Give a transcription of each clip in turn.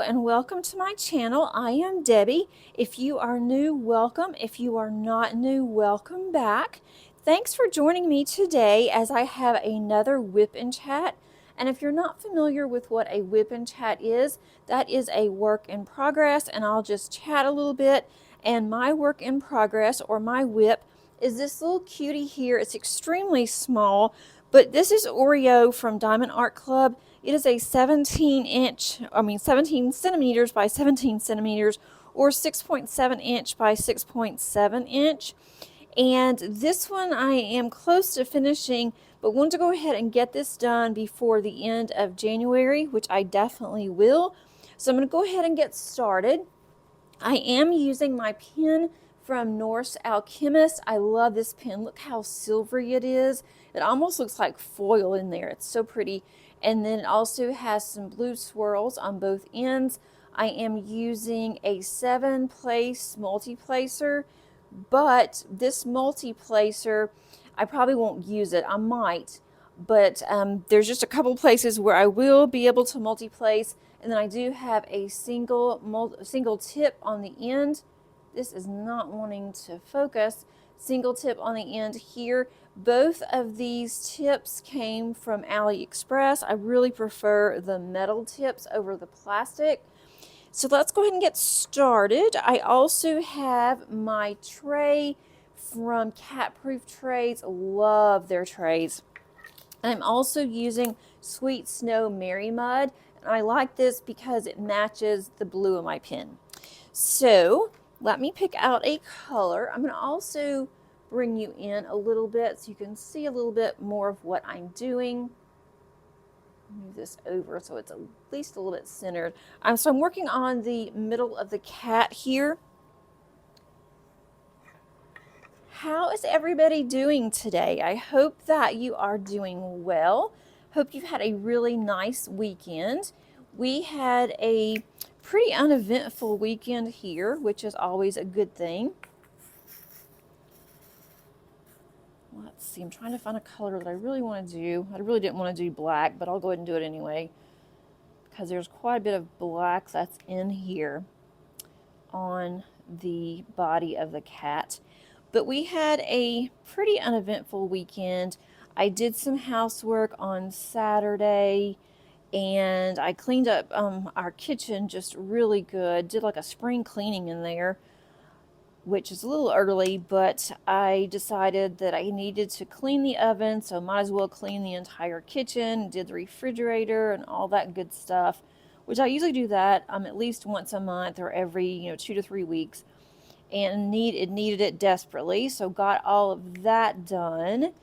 and welcome to my channel. I am Debbie. If you are new, welcome. If you are not new, welcome back. Thanks for joining me today as I have another WiP Chat. And if you're not familiar with what a WiP Chat is, that is a work in progress, and I'll just chat a little bit. And my work in progress, or my WiP, is this little cutie here. It's extremely small, but this is Oreo from Diamond Art Club. It is a 17 centimeters by 17 centimeters, or 6.7 inch by 6.7 inch. And this one I am close to finishing, but want to go ahead and get this done before the end of January, which I definitely will. So I'm going to go ahead and get started. I am using my pen from Norse Alchemist. I love this pen. Look how silvery it is. It almost looks like foil in there. It's so pretty. And then it also has some blue swirls on both ends. I am using a 7-place multi-placer, but this multi-placer, I probably won't use it. I might, but there's just a couple places where I will be able to multi-place. And then I do have a single tip on the end. This is not wanting to focus. Single tip on the end here. Both of these tips came from AliExpress. I really prefer the metal tips over the plastic. So let's go ahead and get started. I also have my tray from Cat Proof Trays. Love their trays. I'm also using Sweet Snow Mary Mud. And I like this because it matches the blue of my pen. So let me pick out a color. I'm going to also bring you in a little bit so you can see a little bit more of what I'm doing. Move this over so it's at least a little bit centered. So I'm working on the middle of the cat here. How is everybody doing today? I hope that you are doing well. Hope you've had a really nice weekend. We had a pretty uneventful weekend here, which is always a good thing. Let's see, I'm trying to find a color that I really want to do. I really didn't want to do black, but I'll go ahead and do it anyway, because there's quite a bit of black that's in here on the body of the cat. But we had a pretty uneventful weekend. I did some housework on Saturday, and I cleaned up our kitchen just really good. Did like a spring cleaning in there, which is a little early, but I decided that I needed to clean the oven, so might as well clean the entire kitchen. Did the refrigerator and all that good stuff, which I usually do that at least once a month or every 2 to 3 weeks. And it needed it desperately, so got all of that done.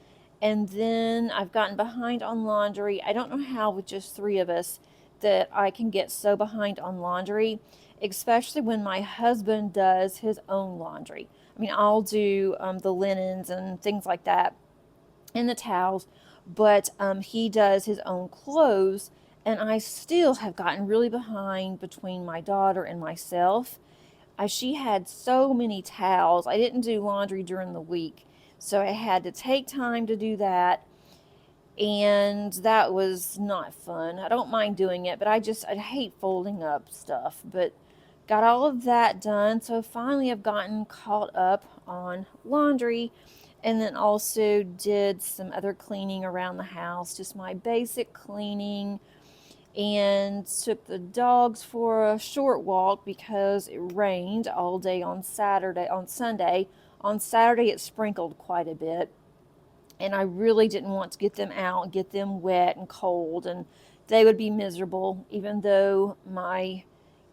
And then I've gotten behind on laundry. I don't know how, with just 3 of us, that I can get so behind on laundry, especially when my husband does his own laundry. I mean, I'll do the linens and things like that and the towels, but he does his own clothes, and I still have gotten really behind between my daughter and myself. She had so many towels. I didn't do laundry during the week, so I had to take time to do that, and that was not fun. I don't mind doing it, but I hate folding up stuff. But got all of that done, so finally I've gotten caught up on laundry, and then also did some other cleaning around the house, just my basic cleaning, and took the dogs for a short walk because it rained all day on Sunday. On Saturday it sprinkled quite a bit, and I really didn't want to get them out and get them wet and cold, and they would be miserable, even though my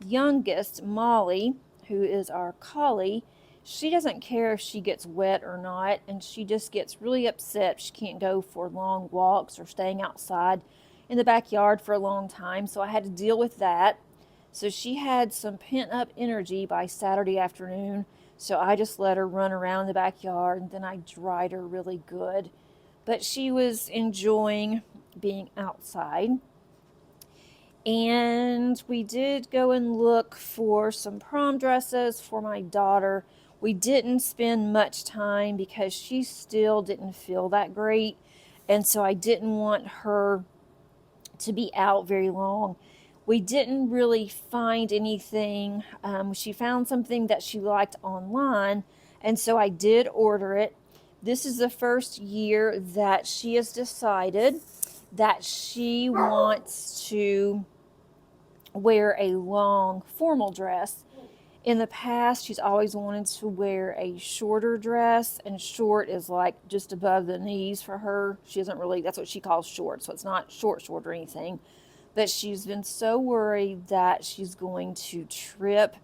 youngest, Molly, who is our collie, she doesn't care if she gets wet or not, and she just gets really upset. She can't go for long walks or staying outside in the backyard for a long time, so I had to deal with that. So she had some pent-up energy by Saturday afternoon, so I just let her run around the backyard, and then I dried her really good. But she was enjoying being outside. And we did go and look for some prom dresses for my daughter. We didn't spend much time because she still didn't feel that great, and so I didn't want her to be out very long. We didn't really find anything. She found something that she liked online, and so I did order it. This is the first year that she has decided that she wants to wear a long formal dress. In the past, she's always wanted to wear a shorter dress, and short is like just above the knees for her. She doesn't really, that's what she calls short, so it's not short or anything. But she's been so worried that she's going to trip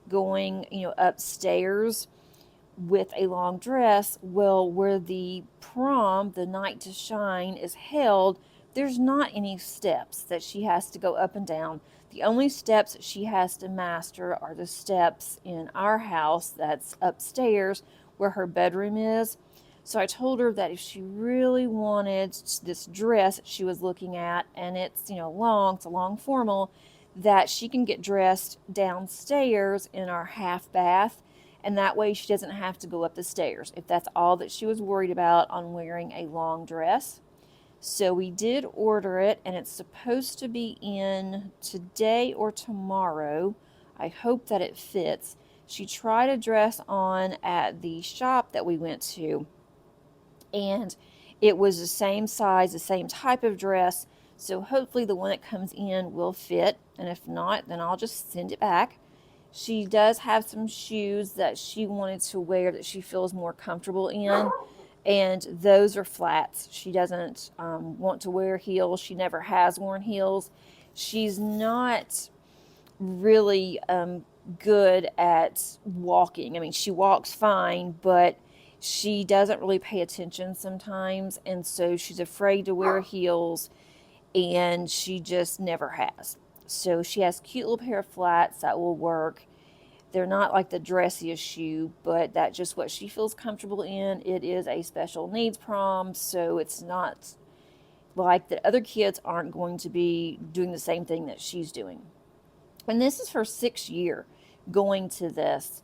going, upstairs with a long dress. Well, where the prom, the night to shine, is held, there's not any steps that she has to go up and down. The only steps she has to master are the steps in our house that's upstairs where her bedroom is. So I told her that if she really wanted this dress that she was looking at, and it's, long, it's a long formal, that she can get dressed downstairs in our half bath, and that way she doesn't have to go up the stairs if that's all that she was worried about on wearing a long dress. So we did order it, and it's supposed to be in today or tomorrow. I hope that it fits. She tried a dress on at the shop that we went to, and it was the same size, the same type of dress, so hopefully the one that comes in will fit, and if not, then I'll just send it back. She does have some shoes that she wanted to wear that she feels more comfortable in, and those are flats. She doesn't want to wear heels. She never has worn heels. She's not really good at walking. I mean, she walks fine, but she doesn't really pay attention sometimes, and so she's afraid to wear heels, and she just never has. So she has a cute little pair of flats that will work. They're not like the dressiest shoe, but that's just what she feels comfortable in. It is a special needs prom, so it's not like the other kids aren't going to be doing the same thing that she's doing. And this is her 6th year going to this.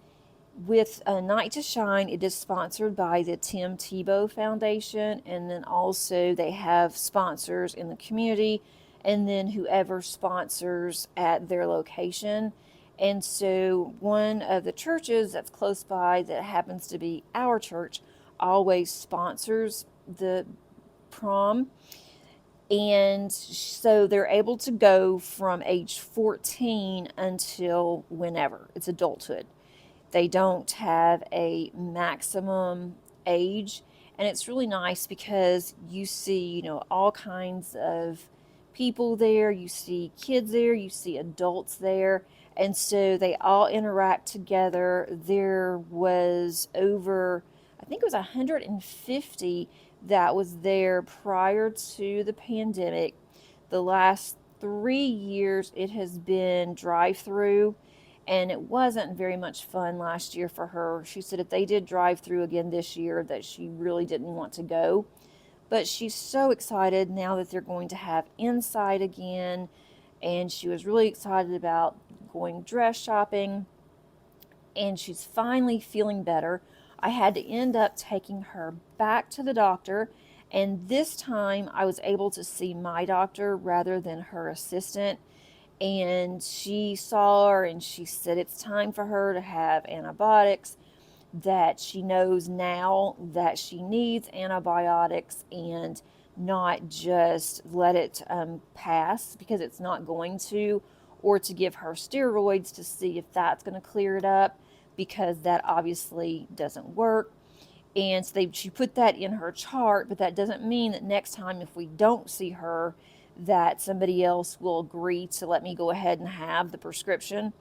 With A Night to Shine, it is sponsored by the Tim Tebow Foundation, and then also they have sponsors in the community, and then whoever sponsors at their location. And so one of the churches that's close by, that happens to be our church, always sponsors the prom. And so they're able to go from age 14 until whenever. It's adulthood. They don't have a maximum age, and it's really nice because you see, all kinds of people there. You see kids there, you see adults there, and so they all interact together. There was over, I think it was 150 that was there prior to the pandemic. The last 3 years it has been drive-through, and it wasn't very much fun last year for her. She said if they did drive-through again this year that she really didn't want to go. But she's so excited now that they're going to have inside again, and she was really excited about going dress shopping, and she's finally feeling better. I had to end up taking her back to the doctor, and this time I was able to see my doctor rather than her assistant. And she saw her, and she said it's time for her to have antibiotics, that she knows now that she needs antibiotics, and not just let it pass, because it's not going to, or to give her steroids to see if that's going to clear it up, because that obviously doesn't work. And so she put that in her chart, but that doesn't mean that next time if we don't see her, that somebody else will agree to let me go ahead and have the prescription.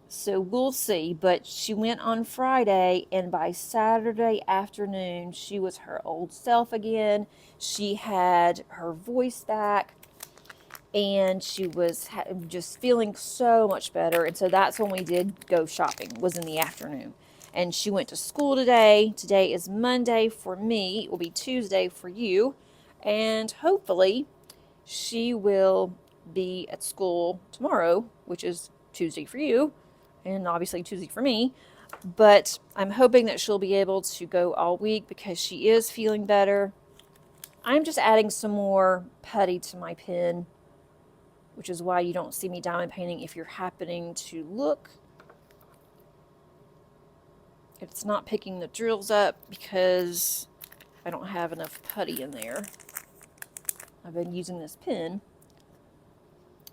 So we'll see. But she went on Friday, and by Saturday afternoon, she was her old self again. She had her voice back, and she was just feeling so much better. And so that's when we did go shopping, was in the afternoon. And she went to school today. Today is Monday for me. It will be Tuesday for you. And hopefully she will be at school tomorrow, which is Tuesday for you, and obviously Tuesday for me. But I'm hoping that she'll be able to go all week because she is feeling better. I'm just adding some more putty to my pen which is why you don't see me diamond painting if you're happening to look. It's not picking the drills up because I don't have enough putty in there. I've been using this pen.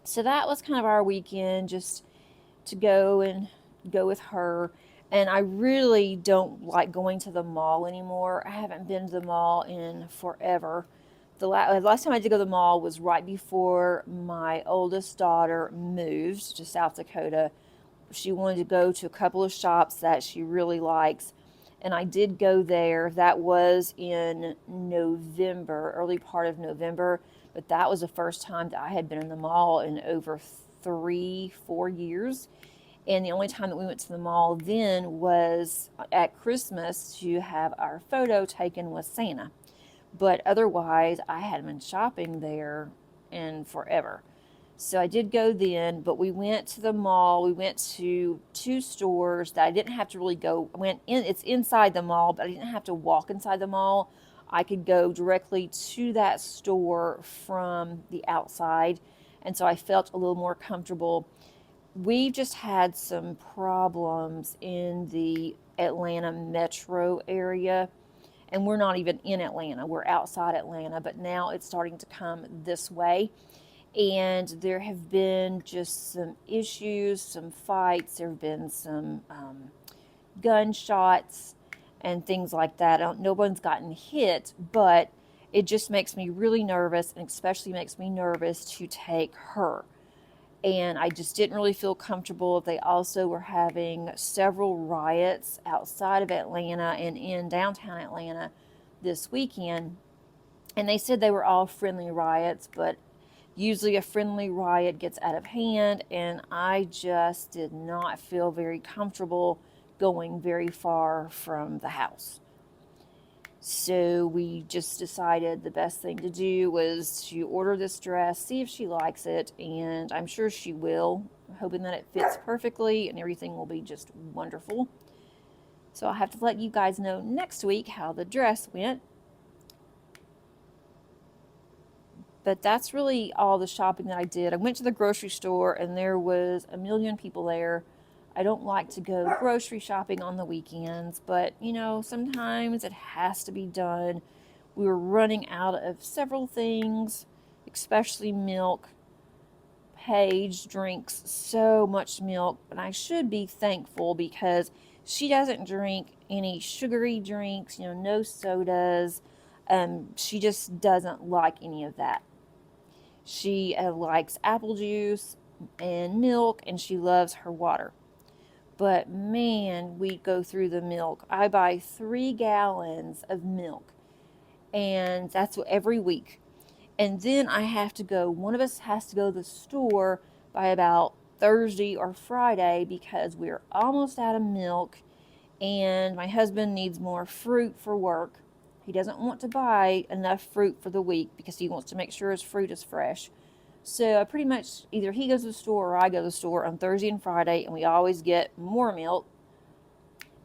So that was kind of our weekend, just to go with her. And I really don't like going to the mall anymore. I haven't been to the mall in forever. The last time I did go to the mall was right before my oldest daughter moved to South Dakota. She wanted to go to a couple of shops that she really likes, and I did go there. That was in November, early part of November, but that was the first time that I had been in the mall in over 3-4 years. And the only time that we went to the mall then was at Christmas to have our photo taken with Santa. But otherwise, I hadn't been shopping there in forever. So I did go then, but we went to the mall. We went to 2 stores that I didn't have to really go. It's inside the mall, but I didn't have to walk inside the mall. I could go directly to that store from the outside, and so I felt a little more comfortable. We've just had some problems in the Atlanta metro area, and we're not even in Atlanta. We're outside Atlanta, but now it's starting to come this way. And there have been just some issues, some fights. There have been some gunshots and things like that. No one's gotten hit, but it just makes me really nervous, and especially makes me nervous to take her. And I just didn't really feel comfortable. They also were having several riots outside of Atlanta and in downtown Atlanta this weekend. And they said they were all friendly riots, but usually a friendly riot gets out of hand, and I just did not feel very comfortable going very far from the house. So we just decided the best thing to do was to order this dress, see if she likes it, and I'm sure she will. I'm hoping that it fits perfectly and everything will be just wonderful. So I'll have to let you guys know next week how the dress went. But that's really all the shopping that I did. I went to the grocery store and there was a million people there. I don't like to go grocery shopping on the weekends, but you know, sometimes it has to be done. We were running out of several things, especially milk. Paige drinks so much milk, and I should be thankful because she doesn't drink any sugary drinks, no sodas. She just doesn't like any of that. She likes apple juice and milk, and she loves her water. But man, we go through the milk. I buy 3 gallons of milk, and that's every week. And then one of us has to go to the store by about Thursday or Friday because we're almost out of milk, and my husband needs more fruit for work. He doesn't want to buy enough fruit for the week because he wants to make sure his fruit is fresh. So pretty much either he goes to the store or I go to the store on Thursday and Friday, and we always get more milk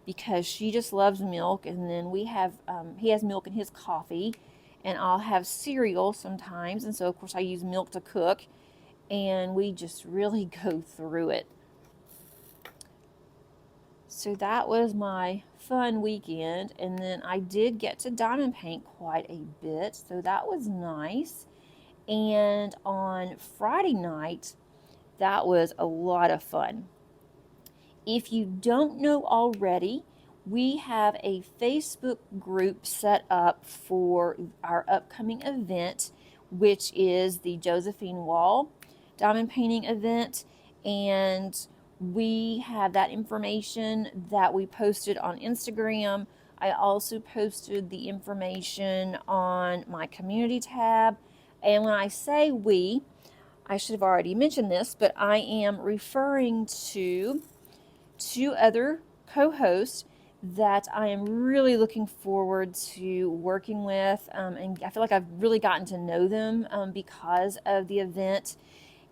because she just loves milk. And then he has milk in his coffee, and I'll have cereal sometimes. And so of course I use milk to cook, and we just really go through it. So that was my fun weekend, and then I did get to diamond paint quite a bit, so that was nice. And on Friday night, that was a lot of fun. If you don't know already, we have a Facebook group set up for our upcoming event, which is the Josephine Wall diamond painting event. And we have that information that we posted on Instagram. I also posted the information on my community tab. And when I say we, I should have already mentioned this, but I am referring to 2 other co-hosts that I am really looking forward to working with. And I feel like I've really gotten to know them because of the event.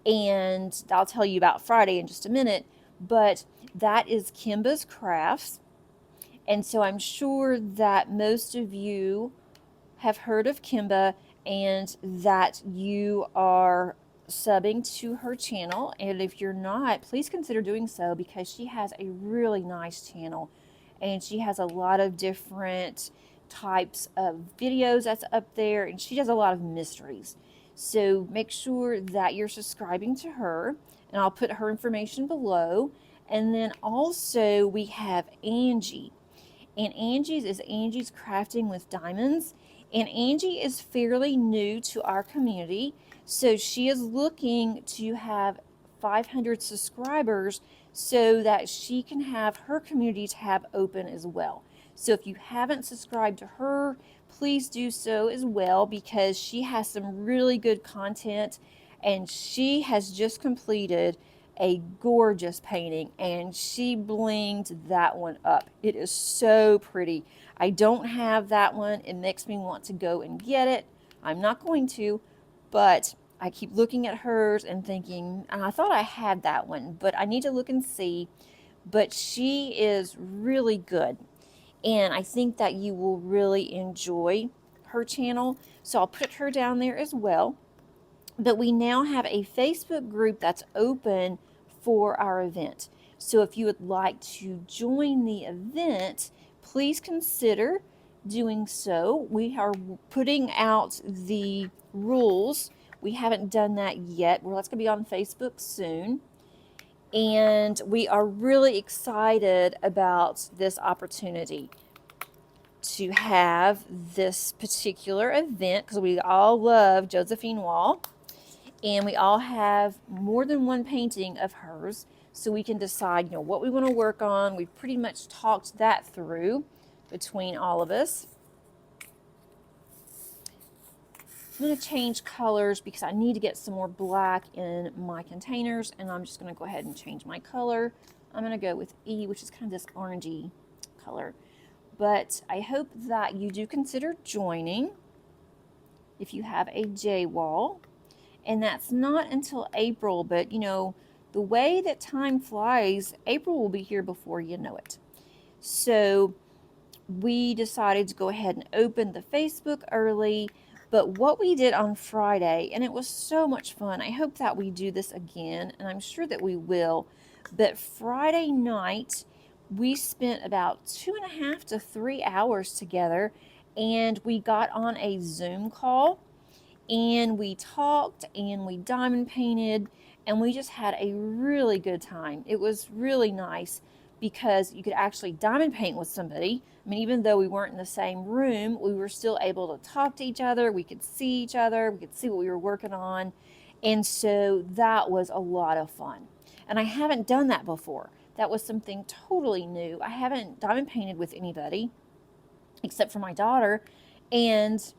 And I'll tell you about Friday in just a minute. But that is Kimba's Crafts. And so I'm sure that most of you have heard of Kimba and that you are subbing to her channel, and if you're not, please consider doing so, because she has a really nice channel and she has a lot of different types of videos that's up there, and she does a lot of mysteries. So make sure that you're subscribing to her, and I'll put her information below. And then also we have Angie, and Angie's is Angie's Crafting with Diamonds. And Angie is fairly new to our community, so she is looking to have 500 subscribers so that she can have her community tab open as well. So if you haven't subscribed to her, please do so as well, because she has some really good content, and she has just completed a gorgeous painting, and she blinged that one up. It is so pretty. I don't have that one. It makes me want to go and get it. I'm not going to, but I keep looking at hers and thinking, I thought I had that one, but I need to look and see. But she is really good, and I think that you will really enjoy her channel. So I'll put her down there as well. But we now have a Facebook group that's open for our event. So if you would like to join the event, please consider doing so. We are putting out the rules. We haven't done that yet. Well, that's going to be on Facebook soon. And we are really excited about this opportunity to have this particular event, because we all love Josephine Wall. And we all have more than one painting of hers, so we can decide, what we want to work on. We've pretty much talked that through between all of us. I'm going to change colors because I need to get some more black in my containers, and I'm just going to go ahead and change my color. I'm going to go with E, which is kind of this orangey color. But I hope that you do consider joining if you have a J wall. And that's not until April, but the way that time flies, April will be here before you know it. So we decided to go ahead and open the Facebook early. But what we did on Friday, and it was so much fun, I hope that we do this again, and I'm sure that we will. But Friday night, we spent about 2.5 to 3 hours together, and we got on a Zoom call. And we talked, and we diamond painted, and we just had a really good time. It was really nice because you could actually diamond paint with somebody. I mean, even though we weren't in the same room, we were still able to talk to each other. We could see each other. We could see what we were working on. And so that was a lot of fun. And I haven't done that before. That was something totally new. I haven't diamond painted with anybody except for my daughter. And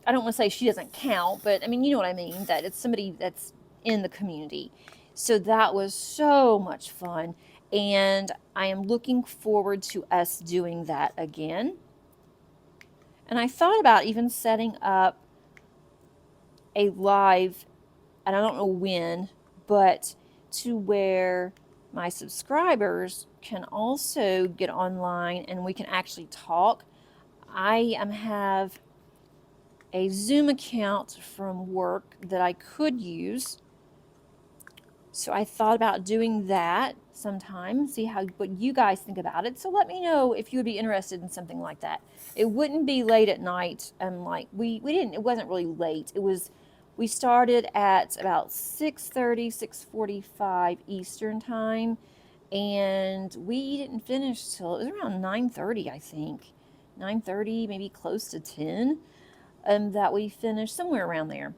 I don't want to say she doesn't count, but I mean, you know what I mean, that it's somebody that's in the community. So that was so much fun, and I am looking forward to us doing that again. And I thought about even setting up a live, and I don't know when, but to where my subscribers can also get online and we can actually talk. I have a Zoom account from work that I could use, so I thought about doing that sometime, see what you guys think about it. So let me know if you would be interested in something like that. It wouldn't be late at night, and like it wasn't really late. We started at about 6:30, 6:45 Eastern time, and we didn't finish till it was around 9:30, I think. 9:30, maybe close to 10. That we finished, somewhere around there.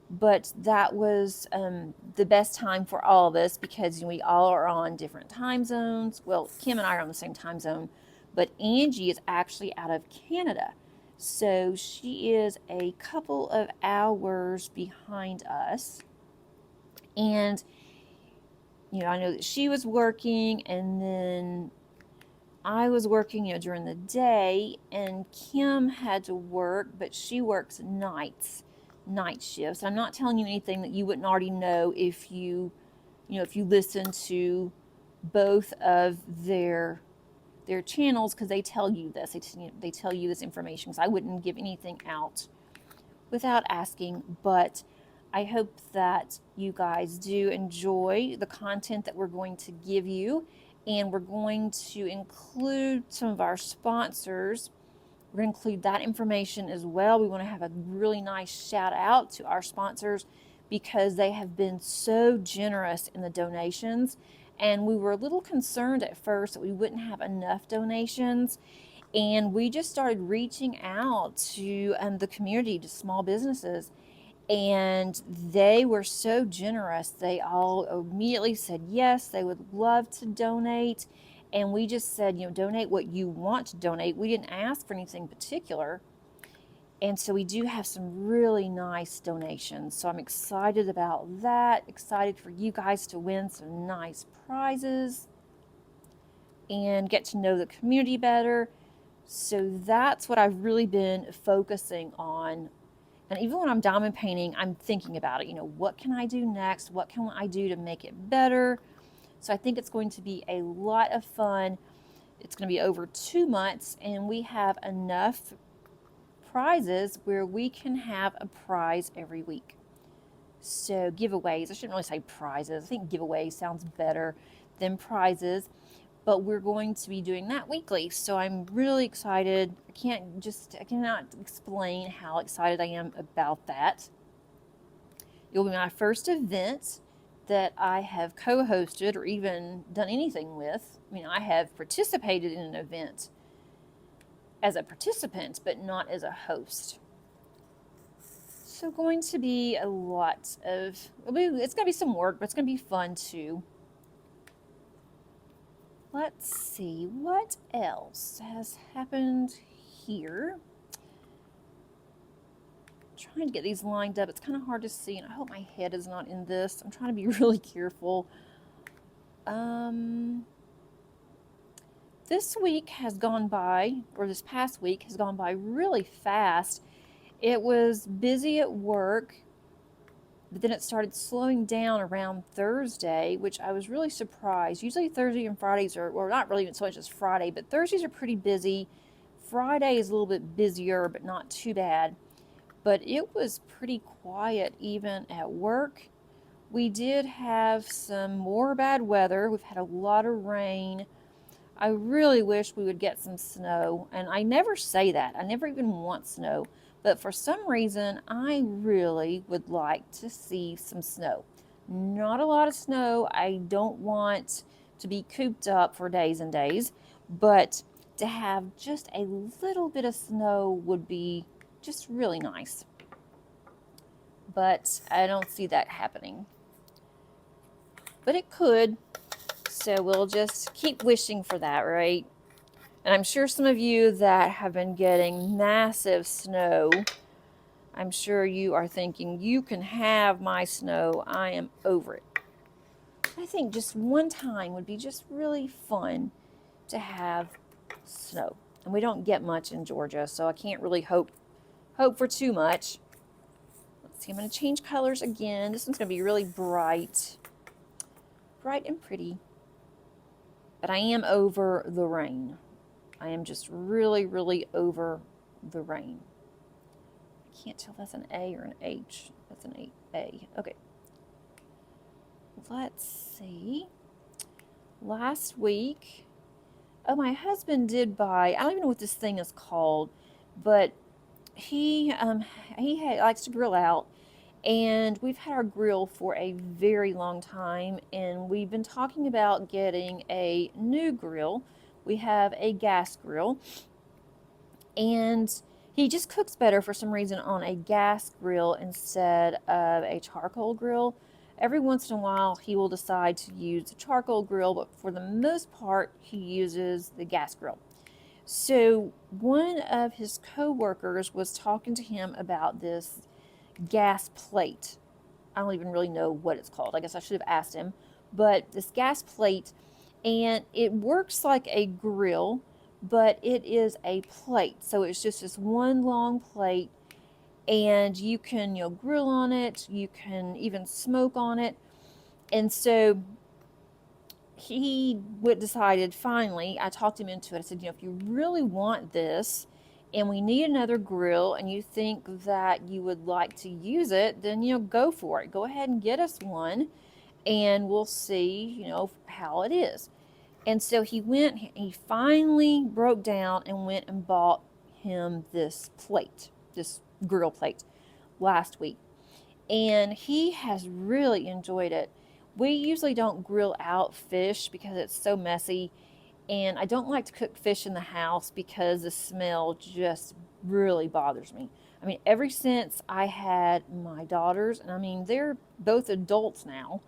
But that was the best time for all of us, because we all are on different time zones. Well, Kim and I are on the same time zone, but Angie is actually out of Canada. So she is a couple of hours behind us. And, I know that she was working, and then I was working, during the day, and Kim had to work, but she works night shifts. I'm not telling you anything that you wouldn't already know if you listen to both of their channels, because they tell you this. They tell you this information, because I wouldn't give anything out without asking. But I hope that you guys do enjoy the content that we're going to give you, and we're going to include some of our sponsors. We're going to include that information as well. We want to have a really nice shout out to our sponsors because they have been so generous in the donations, and we were a little concerned at first that we wouldn't have enough donations, and we just started reaching out to the community, to small businesses, and they were so generous. They all immediately said yes, they would love to donate. And we just said, donate what you want to donate. We didn't ask for anything particular. And so we do have some really nice donations. So I'm excited about that. Excited for you guys to win some nice prizes and get to know the community better. So that's what I've really been focusing on. And even when I'm diamond painting, I'm thinking about it. What can I do next? What can I do to make it better? So I think it's going to be a lot of fun. It's going to be over 2 months, and we have enough prizes where we can have a prize every week. So giveaways, I shouldn't really say prizes. I think giveaways sounds better than prizes. But we're going to be doing that weekly. So I'm really excited. I cannot explain how excited I am about that. It will be my first event that I have co-hosted or even done anything with. I have participated in an event as a participant, but not as a host. So going to be a lot of, it's going to be some work, but it's going to be fun too. Let's see, what else has happened here? I'm trying to get these lined up. It's kind of hard to see, and I hope my head is not in this. I'm trying to be really careful. This week has gone by, or this past week has gone by really fast. It was busy at work, but then it started slowing down around Thursday, which I was really surprised. Usually Thursday and Fridays are, well, not really even so much as Friday, but Thursdays are pretty busy. Friday is a little bit busier, but not too bad. But it was pretty quiet even at work. We did have some more bad weather. We've had a lot of rain. I really wish we would get some snow, and I never say that. I never even want snow. But for some reason, I really would like to see some snow. Not a lot of snow. I don't want to be cooped up for days and days, but to have just a little bit of snow would be just really nice. But I don't see that happening. But it could, so we'll just keep wishing for that, right? And I'm sure some of you that have been getting massive snow, I'm sure you are thinking, you can have my snow. I am over it. I think just one time would be just really fun to have snow. And we don't get much in Georgia, so I can't really hope for too much. Let's see, I'm going to change colors again. This one's going to be really bright and pretty. But I am over the rain. I am just really, really over the rain. I can't tell if that's an A or an H. That's an A. Okay. Let's see. Last week, my husband did buy, I don't even know what this thing is called, but he likes to grill out, and we've had our grill for a very long time, and we've been talking about getting a new grill. We have a gas grill, and he just cooks better for some reason on a gas grill instead of a charcoal grill. Every once in a while, he will decide to use the charcoal grill, but for the most part, he uses the gas grill. So one of his co-workers was talking to him about this gas plate. I don't even really know what it's called. I guess I should have asked him. But this gas plate, and it works like a grill, but it is a plate. So it's just this one long plate, and you can, grill on it. You can even smoke on it. And so he decided, finally, I talked him into it. I said, if you really want this, and we need another grill, and you think that you would like to use it, then, you know, go for it. Go ahead and get us one, and we'll see, you know, how it is. And so he went, he finally broke down and went and bought him this plate, this grill plate, last week. And he has really enjoyed it. We usually don't grill out fish because it's so messy, and I don't like to cook fish in the house because the smell just really bothers me. I mean, ever since I had my daughters, and I mean, they're both adults now,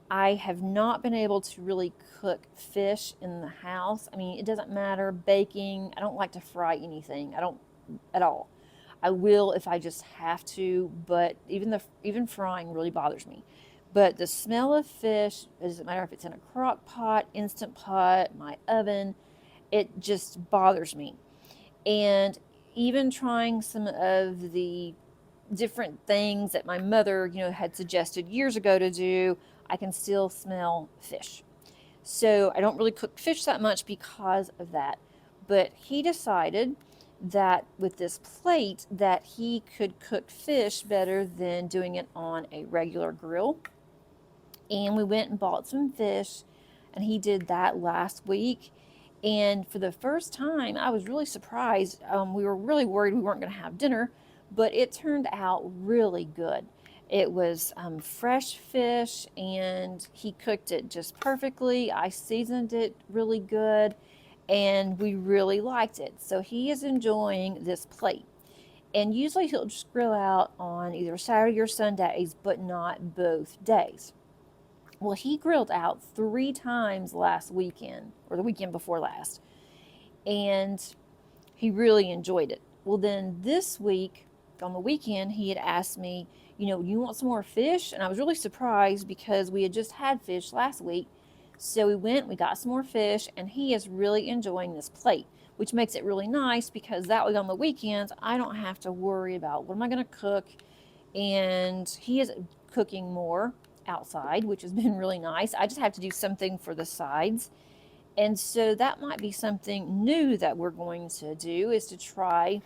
I have not been able to really cook fish in the house. I mean, it doesn't matter, baking, I don't like to fry anything. I don't at all. I will if I just have to, but even frying really bothers me. But the smell of fish, it doesn't matter if it's in a crock pot, instant pot, my oven, it just bothers me. And even trying some of the different things that my mother, you know, had suggested years ago to do, I can still smell fish. So I don't really cook fish that much because of that. But he decided that with this plate that he could cook fish better than doing it on a regular grill. And we went and bought some fish, and he did that last week. And for the first time, I was really surprised. We were really worried we weren't going to have dinner, but it turned out really good. It was fresh fish, and he cooked it just perfectly. I seasoned it really good, and we really liked it. So he is enjoying this plate. And usually he'll just grill out on either Saturday or Sundays, but not both days. Well, he grilled out 3 times last weekend, or the weekend before last, and he really enjoyed it. Well, then this week, on the weekend, he had asked me, you know, you want some more fish? And I was really surprised because we had just had fish last week. So we went, we got some more fish, and he is really enjoying this plate, which makes it really nice because that way on the weekends, I don't have to worry about what am I going to cook. And he is cooking more outside, which has been really nice. I just have to do something for the sides. And so that might be something new that we're going to do, is to try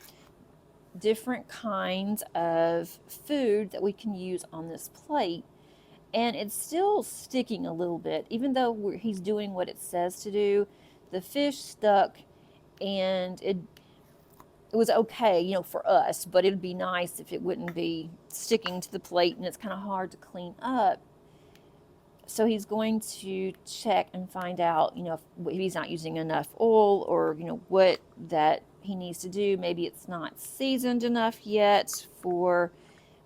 different kinds of food that we can use on this plate. And it's still sticking a little bit, even though he's doing what it says to do. The fish stuck, and it was okay, you know, for us, but it'd be nice if it wouldn't be sticking to the plate, and it's kind of hard to clean up. So he's going to check and find out, you know, if he's not using enough oil, or, you know, what that he needs to do. Maybe it's not seasoned enough yet for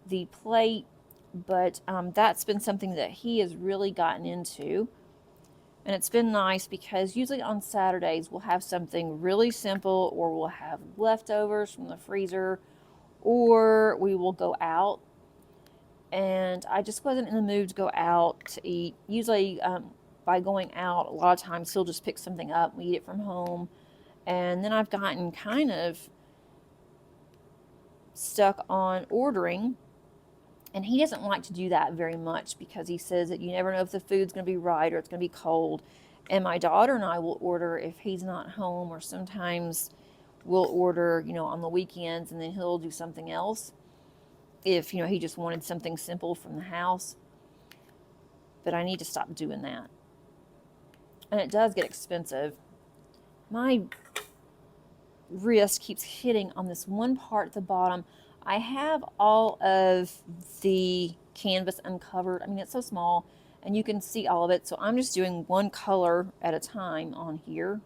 the plate, but that's been something that he has really gotten into. And it's been nice because usually on Saturdays we'll have something really simple, or we'll have leftovers from the freezer, or we will go out. And I just wasn't in the mood to go out to eat. Usually by going out, a lot of times he'll just pick something up, we eat it from home. And then I've gotten kind of stuck on ordering, and he doesn't like to do that very much because he says that you never know if the food's going to be right or it's going to be cold. And my daughter and I will order if he's not home, or sometimes we'll order, you know, on the weekends, and then he'll do something else if, you know, he just wanted something simple from the house. But I need to stop doing that. And it does get expensive. My wrist keeps hitting on this one part at the bottom. I have all of the canvas uncovered. I mean, it's so small, and you can see all of it. So I'm just doing one color at a time on here,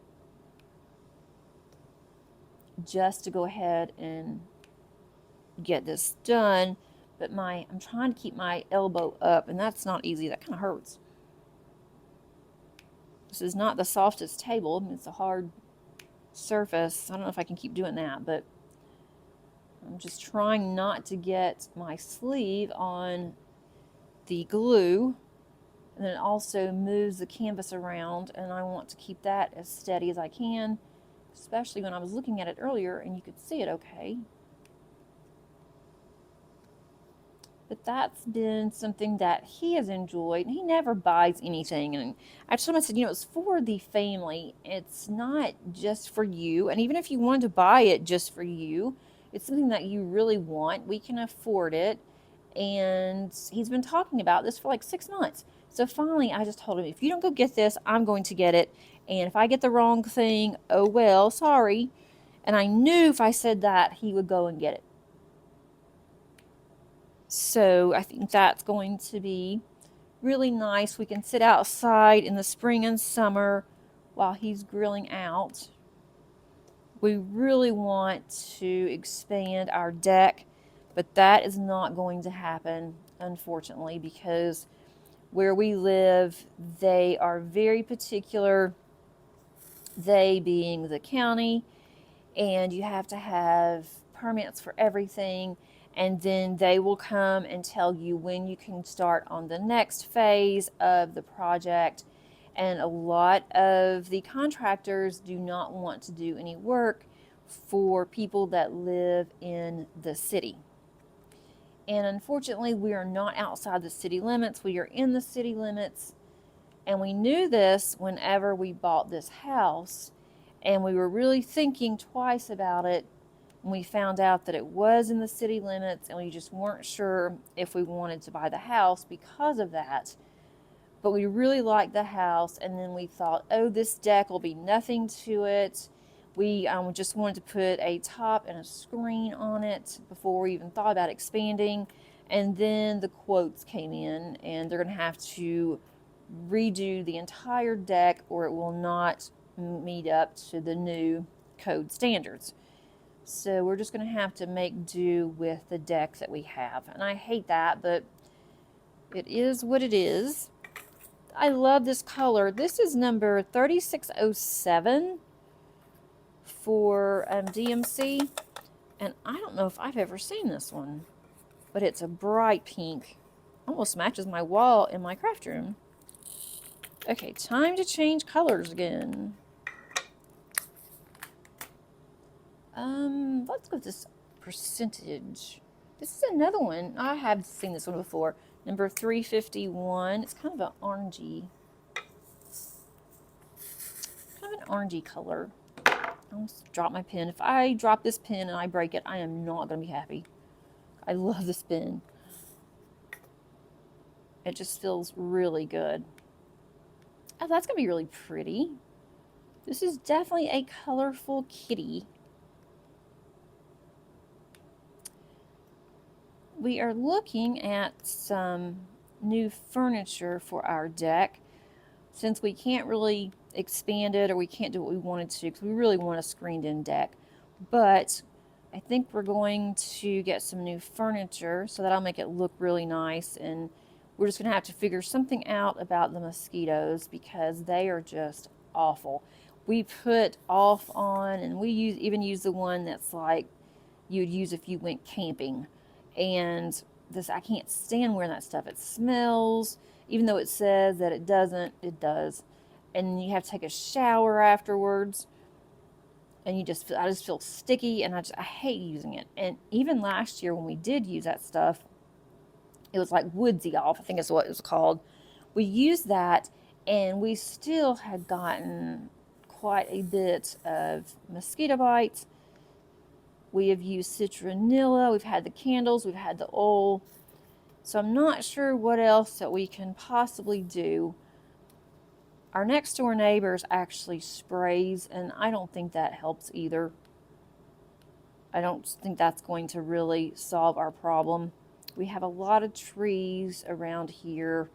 just to go ahead and get this done. But I'm trying to keep my elbow up, and that's not easy. That kind of hurts. This is not the softest table. I mean, it's a hard surface. I don't know if I can keep doing that, but I'm just trying not to get my sleeve on the glue. And then it also moves the canvas around, and I want to keep that as steady as I can, especially when I was looking at it earlier and you could see it okay. But that's been something that he has enjoyed. He never buys anything. And I told him, I said, you know, it's for the family. It's not just for you. And even if you wanted to buy it just for you, it's something that you really want. We can afford it. And he's been talking about this for like 6 months. So finally, I just told him, if you don't go get this, I'm going to get it. And if I get the wrong thing, oh well, sorry. And I knew if I said that, he would go and get it. So I think that's going to be really nice. We can sit outside in the spring and summer while he's grilling out. We really want to expand our deck, but that is not going to happen, unfortunately, because where we live, they are very particular, they being the county, and you have to have permits for everything, and then they will come and tell you when you can start on the next phase of the project. And a lot of the contractors do not want to do any work for people that live in the city. And unfortunately, we are not outside the city limits. We are in the city limits. And we knew this whenever we bought this house. And we were really thinking twice about it when we found out that it was in the city limits, and we just weren't sure if we wanted to buy the house because of that. But we really liked the house, and then we thought, oh, this deck will be nothing to it. We just wanted to put a top and a screen on it before we even thought about expanding. And then the quotes came in, and they're going to have to redo the entire deck or it will not meet up to the new code standards. So we're just going to have to make do with the deck that we have. And I hate that, but it is what it is. I love this color. This is number 3607 for DMC. And I don't know if I've ever seen this one, but it's a bright pink. Almost matches my wall in my craft room. Okay, time to change colors again. Let's go with this percentage. This is another one. I have seen this one before. Number 351. It's kind of an orangey. Kind of an orangey color. I almost dropped my pen. If I drop this pen and I break it, I am not going to be happy. I love this pen. It just feels really good. Oh, that's going to be really pretty. This is definitely a colorful kitty. We are looking at some new furniture for our deck since we can't really expand it or we can't do what we wanted to because we really want a screened in deck. But I think we're going to get some new furniture so that'll make it look really nice, and we're just going to have to figure something out about the mosquitoes because they are just awful. We put off on, and we even use the one that's like you'd use if you went camping. And this, I can't stand wearing that stuff. It smells, even though it says that it doesn't, it does. And you have to take a shower afterwards. And I just feel sticky, and I hate using it. And even last year when we did use that stuff, it was like woodsy off, I think is what it was called. We used that, and we still had gotten quite a bit of mosquito bites. We have used citronella, we've had the candles, we've had the oil. So I'm not sure what else that we can possibly do. Our next door neighbors actually sprays, and I don't think that helps either. I don't think that's going to really solve our problem. We have a lot of trees around here.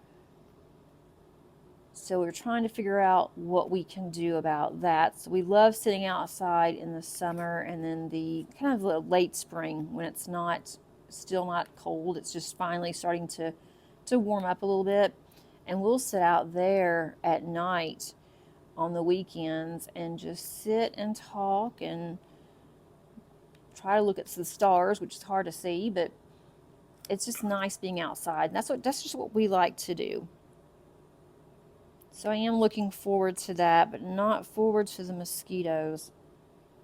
So we're trying to figure out what we can do about that. So we love sitting outside in the summer and then the kind of the late spring when it's still not cold. It's just finally starting to warm up a little bit. And we'll sit out there at night on the weekends and just sit and talk and try to look at the stars, which is hard to see, but it's just nice being outside. And that's just what we like to do. So I am looking forward to that, but not forward to the mosquitoes.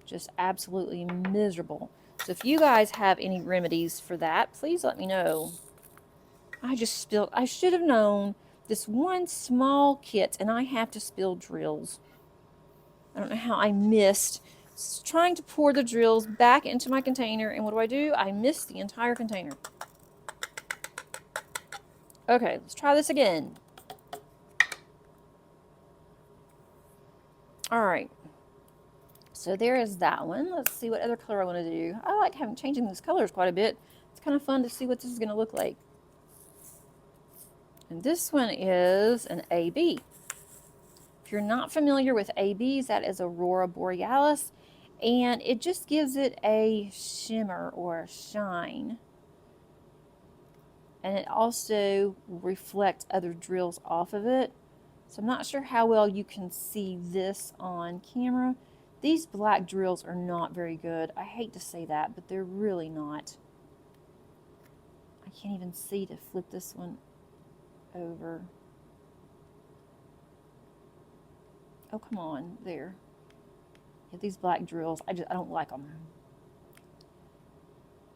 Just absolutely miserable. So if you guys have any remedies for that, please let me know. I just spilled, I should have known this one small kit, and I have to spill drills. I don't know how I missed trying to pour the drills back into my container, and what do? I missed the entire container. Okay, let's try this again. All right. So there is that one. Let's see what other color I want to do. I like changing these colors quite a bit. It's kind of fun to see what this is going to look like. And this one is an AB. If you're not familiar with ABs, that is Aurora Borealis, and it just gives it a shimmer or a shine. And it also will reflect other drills off of it. So I'm not sure how well you can see this on camera. These black drills are not very good. I hate to say that, but they're really not. I can't even see to flip this one over. Oh, come on, there. Yeah, these black drills, I don't like them.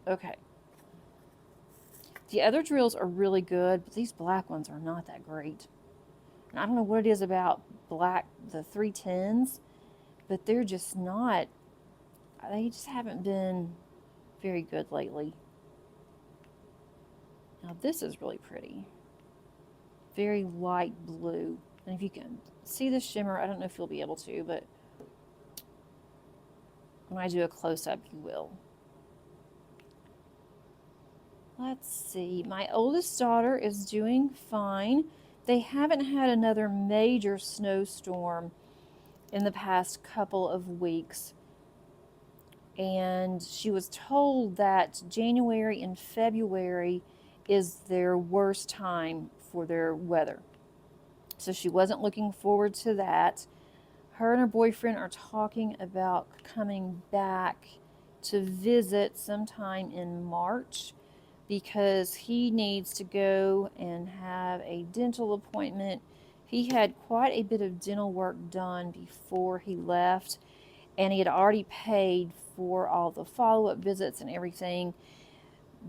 Okay. The other drills are really good, but these black ones are not that great. And I don't know what it is about black, the 310s, but they're just not, they just haven't been very good lately. Now this is really pretty. Very light blue. And if you can see the shimmer, I don't know if you'll be able to, but when I do a close-up, you will. Let's see. My oldest daughter is doing fine. They haven't had another major snowstorm in the past couple of weeks. And she was told that January and February is their worst time for their weather. So she wasn't looking forward to that. Her and her boyfriend are talking about coming back to visit sometime in March because he needs to go and have a dental appointment. He had quite a bit of dental work done before he left, and he had already paid for all the follow-up visits and everything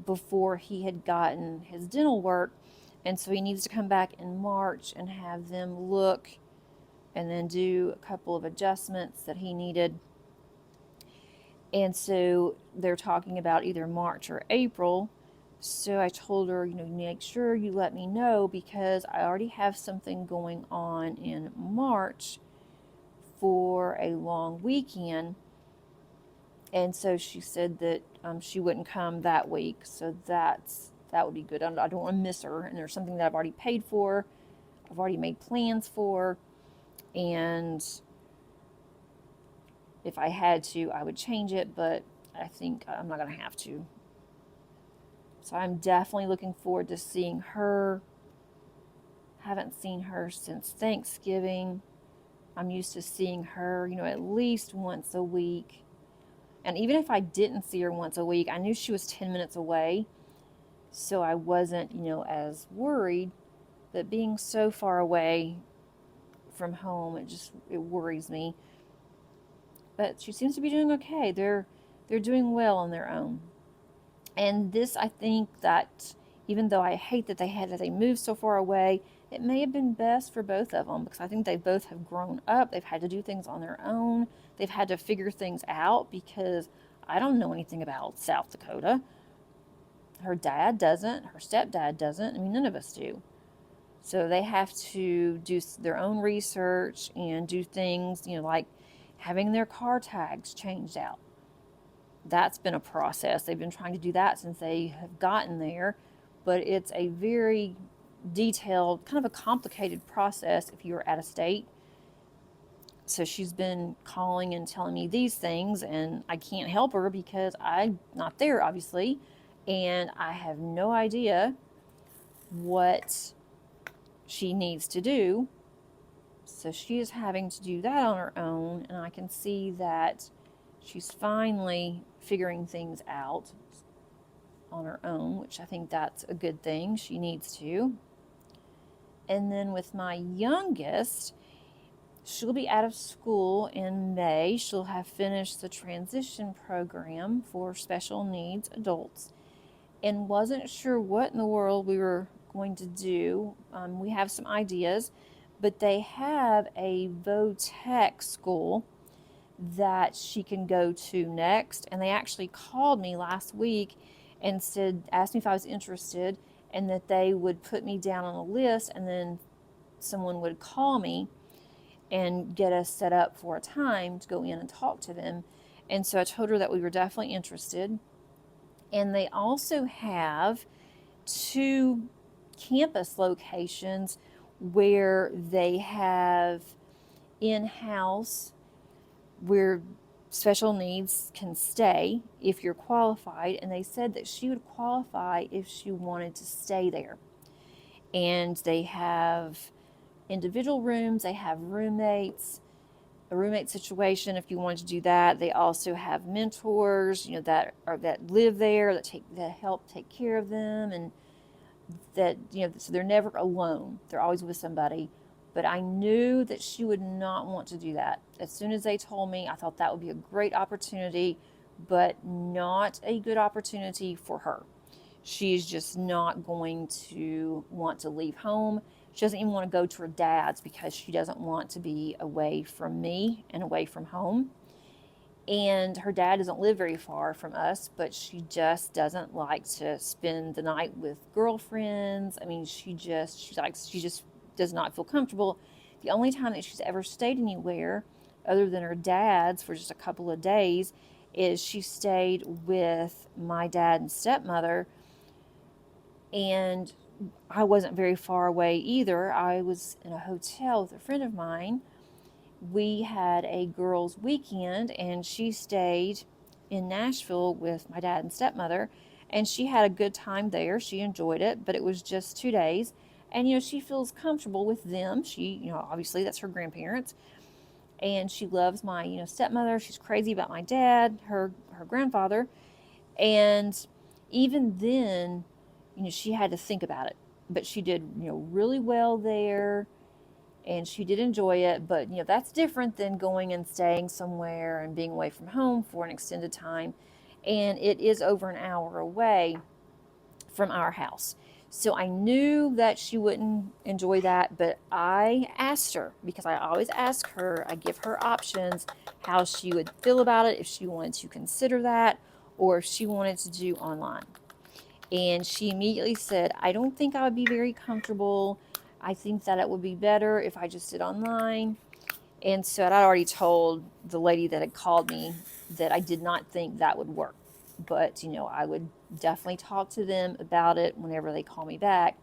before he had gotten his dental work. And so he needs to come back in March and have them look and then do a couple of adjustments that he needed. And so they're talking about either March or April. So I told her, make sure you let me know because I already have something going on in March for a long weekend. And so she said that she wouldn't come that week. So that would be good. I don't want to miss her. And there's something that I've already paid for. I've already made plans for. And if I had to, I would change it. But I think I'm not going to have to. So I'm definitely looking forward to seeing her. Haven't seen her since Thanksgiving. I'm used to seeing her, at least once a week. And even if I didn't see her once a week, I knew she was 10 minutes away. So I wasn't, as worried. But being so far away from home, it worries me. But she seems to be doing okay. They're doing well on their own. And this, I think that even though I hate that they moved so far away, it may have been best for both of them because I think they both have grown up. They've had to do things on their own. They've had to figure things out because I don't know anything about South Dakota. Her dad doesn't. Her stepdad doesn't. I mean, none of us do. So they have to do their own research and do things, like having their car tags changed out. That's been a process. They've been trying to do that since they have gotten there, but it's a very detailed, kind of a complicated process if you're out of state. So she's been calling and telling me these things, and I can't help her because I'm not there, obviously, and I have no idea what she needs to do. So she is having to do that on her own, and I can see that she's finally figuring things out on her own, which I think that's a good thing. She needs to. And then with my youngest, she'll be out of school in May. She'll have finished the transition program for special needs adults and wasn't sure what in the world we were going to do. We have some ideas, but they have a vo-tech school that she can go to next. And they actually called me last week and asked me if I was interested, and that they would put me down on a list, and then someone would call me and get us set up for a time to go in and talk to them. And so I told her that we were definitely interested. And they also have 2 campus locations where they have in-house where special needs can stay if you're qualified. And they said that she would qualify if she wanted to stay there. And they have individual rooms, they have roommates, a roommate situation if you wanted to do that. They also have mentors, that live there, that help take care of them, and that, so they're never alone. They're always with somebody. But I knew that she would not want to do that. As soon as they told me, I thought that would be a great opportunity, but not a good opportunity for her. She's just not going to want to leave home. She doesn't even want to go to her dad's because she doesn't want to be away from me and away from home. And her dad doesn't live very far from us, but she just doesn't like to spend the night with girlfriends. I mean, she just does not feel comfortable. The only time that she's ever stayed anywhere other than her dad's for just a couple of days is she stayed with my dad and stepmother, and I wasn't very far away either. I was in a hotel with a friend of mine. We had a girls' weekend, and she stayed in Nashville with my dad and stepmother, and she had a good time there. She enjoyed it, but it was just 2 days. And, she feels comfortable with them. She, obviously that's her grandparents, and she loves my, stepmother. She's crazy about my dad, her grandfather. And even then, she had to think about it, but she did, really well there, and she did enjoy it. But, that's different than going and staying somewhere and being away from home for an extended time. And it is over an hour away from our house. So I knew that she wouldn't enjoy that, but I asked her, because I always ask her, I give her options, how she would feel about it, if she wanted to consider that, or if she wanted to do online. And she immediately said, I don't think I would be very comfortable. I think that it would be better if I just did online. And so I'd already told the lady that had called me that I did not think that would work. But, I would definitely talk to them about it whenever they call me back.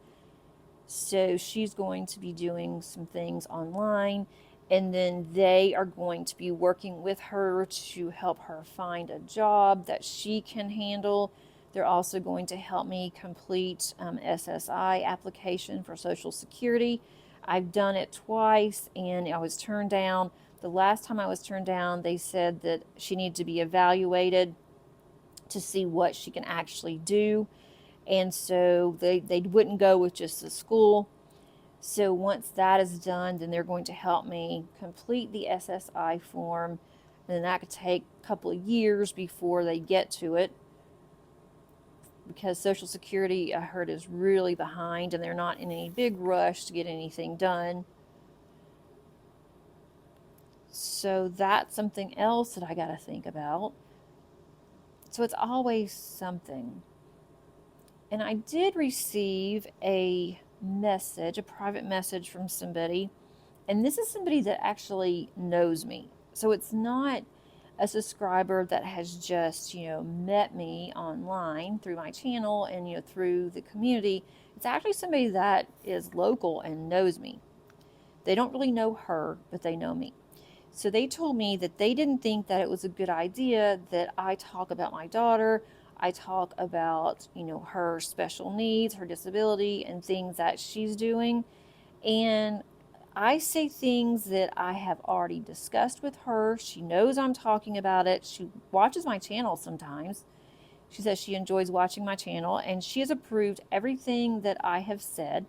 So she's going to be doing some things online, and then they are going to be working with her to help her find a job that she can handle. They're also going to help me complete SSI application for Social Security. I've done it twice, and I was turned down. The last time I was turned down, they said that she needed to be evaluated to see what she can actually do. And so they wouldn't go with just the school. So once that is done, then they're going to help me complete the SSI form. And then that could take a couple of years before they get to it, because Social Security, I heard, is really behind, and they're not in any big rush to get anything done. So that's something else that I got to think about. So it's always something. And I did receive a private message from somebody, and this is somebody that actually knows me. So it's not a subscriber that has just, met me online through my channel and, through the community. It's actually somebody that is local and knows me. They don't really know her, but they know me. So they told me that they didn't think that it was a good idea that I talk about my daughter. I talk about, her special needs, her disability, and things that she's doing. And I say things that I have already discussed with her. She knows I'm talking about it. She watches my channel sometimes. She says she enjoys watching my channel, and she has approved everything that I have said.